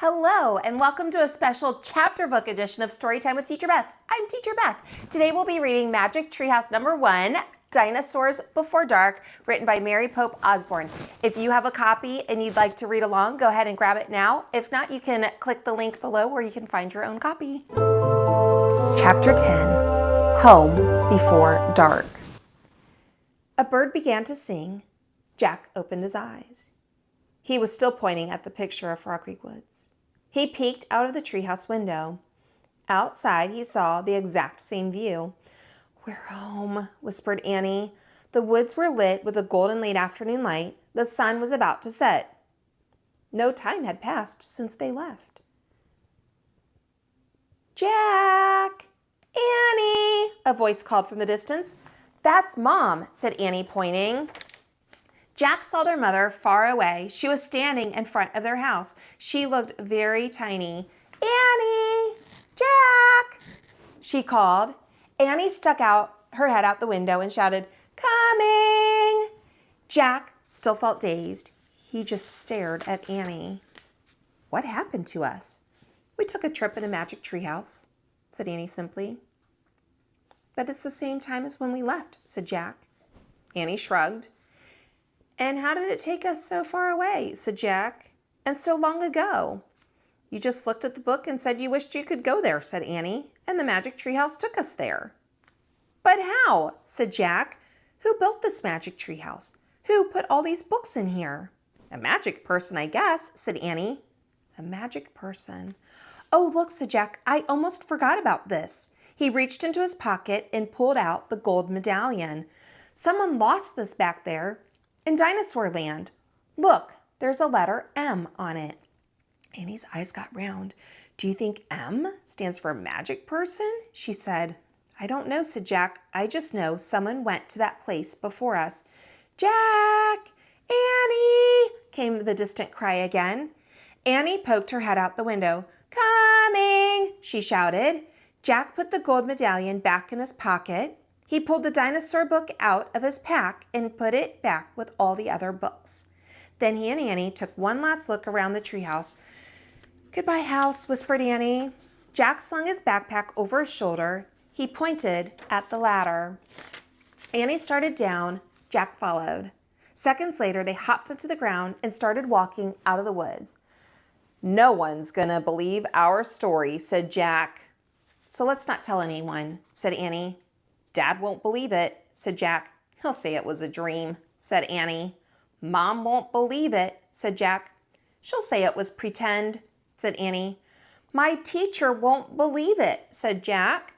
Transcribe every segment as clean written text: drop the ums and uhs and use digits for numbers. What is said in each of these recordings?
Hello, and welcome to a special chapter book edition of Storytime with Teacher Beth. I'm Teacher Beth. Today we'll be reading Magic Treehouse number 1, Dinosaurs Before Dark, written by Mary Pope Osbourne. If you have a copy and you'd like to read along, go ahead and grab it now. If not, you can click the link below where you can find your own copy. Chapter 10, Home Before Dark. A bird began to sing. Jack opened his eyes. He was still pointing at the picture of Frog Creek Woods. He peeked out of the treehouse window. Outside, he saw the exact same view. "We're home," whispered Annie. The woods were lit with a golden late afternoon light. The sun was about to set. No time had passed since they left. "Jack! Annie!" a voice called from the distance. "That's Mom," said Annie, pointing. Jack saw their mother far away. She was standing in front of their house. She looked very tiny. "Annie! Jack!" she called. Annie stuck out her head out the window and shouted, "Coming!" Jack still felt dazed. He just stared at Annie. "What happened to us?" "We took a trip in a magic treehouse," said Annie simply. "But it's the same time as when we left," said Jack. Annie shrugged. "And how did it take us so far away?" said Jack. "And so long ago?" "You just looked at the book and said you wished you could go there," said Annie, "and the magic treehouse took us there." "But how?" said Jack. "Who built this magic treehouse? Who put all these books in here?" "A magic person, I guess," said Annie. "A magic person. Oh, look," said Jack. "I almost forgot about this." He reached into his pocket and pulled out the gold medallion. "Someone lost this back there in Dinosaur Land. Look, there's a letter M on it." Annie's eyes got round. "Do you think M stands for magic person?" she said. "I don't know," said Jack. "I just know someone went to that place before us." "Jack! Annie!" came the distant cry again. Annie poked her head out the window. "Coming!" she shouted. Jack put the gold medallion back in his pocket. He pulled the dinosaur book out of his pack and put it back with all the other books. Then he and Annie took one last look around the treehouse. "Goodbye, house," whispered Annie. Jack slung his backpack over his shoulder. He pointed at the ladder. Annie started down. Jack followed. Seconds later, they hopped onto the ground and started walking out of the woods. "No one's gonna believe our story," said Jack. "So let's not tell anyone," said Annie. "Dad won't believe it," said Jack. "He'll say it was a dream," said Annie. "Mom won't believe it," said Jack. "She'll say it was pretend," said Annie. "My teacher won't believe it," said Jack.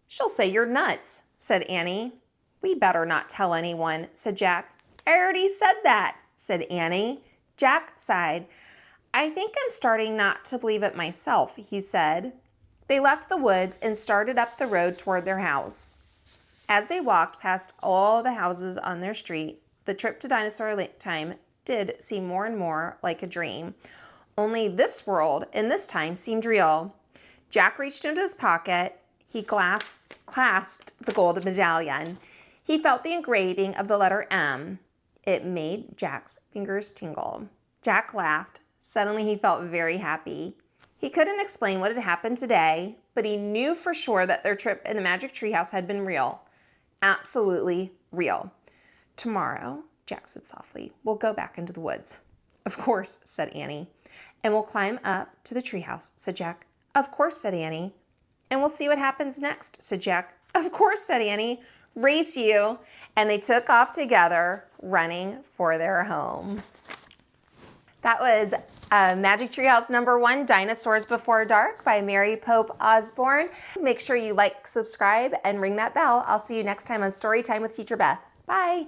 "She'll say you're nuts," said Annie. "We better not tell anyone," said Jack. "I already said that," said Annie. Jack sighed. "I think I'm starting not to believe it myself," he said. They left the woods and started up the road toward their house. As they walked past all the houses on their street, the trip to Dinosaur Time did seem more and more like a dream. Only this world and this time seemed real. Jack reached into his pocket. He clasped the gold medallion. He felt the engraving of the letter M. It made Jack's fingers tingle. Jack laughed. Suddenly he felt very happy. He couldn't explain what had happened today, but he knew for sure that their trip in the magic treehouse had been real. Absolutely real. "Tomorrow," Jack said softly, "we'll go back into the woods." "Of course," said Annie. "And we'll climb up to the treehouse," said Jack. "Of course," said Annie. "And we'll see what happens next," said Jack. "Of course," said Annie. "Race you." And they took off together, running for their home. That was Magic Treehouse number 1, Dinosaurs Before Dark by Mary Pope Osbourne. Make sure you like, subscribe, and ring that bell. I'll see you next time on Storytime with Teacher Beth. Bye.